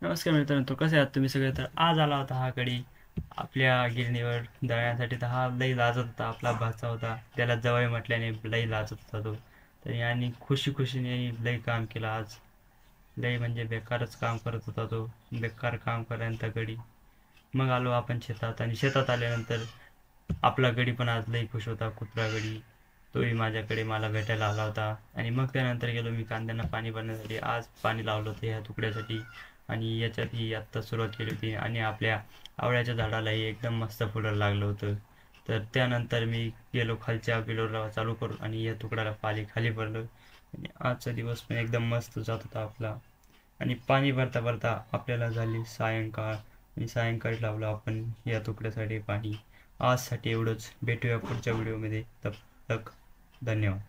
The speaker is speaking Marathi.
नमस्कार मित्रांनो, तो कसे आहात तुम्ही सगळे? तर आज आला होता हा गडी आपल्या गिरणीवर दळण्यासाठी. तर हा लई लाजत होता, आपला भाचा होता, त्याला जवळ म्हटल्याने लई लाजत होता तो. तर याने खुशी खुशीने लई काम केलं आज. लई म्हणजे बेकारच काम करत होता तो. बेकार काम करायला गडी. मग आलो आपण शेतात, आणि शेतात आल्यानंतर आपला गडी पण आज लई खुश होता, कुत्रा गडी. तोही माझ्याकडे मला भेटायला आला होता. आणि मग त्यानंतर गेलो मी कांद्यांना पाणी भरण्यासाठी. आज पाणी लावलं होतं ह्या तुकड्यासाठी, आणि याच्यातही आत्ता सुरुवात केली होती. आणि आपल्या आवळ्याच्या झाडालाही एकदम मस्त फुलं लागलं होतं. तर त्यानंतर मी गेलो खालच्या बिलोरला चालू करून, आणि या तुकड्याला पाणी खाली भरलं. आणि आजचा दिवस पण एकदम मस्त जात होता आपला. आणि पाणी भरता भरता आपल्याला झाली सायंकाळ, आणि सायंकाळी लावलं आपण या तुकड्यासाठी पाणी. आजसाठी एवढंच. भेटूया पुढच्या व्हिडिओमध्ये. तब तक धन्यवाद.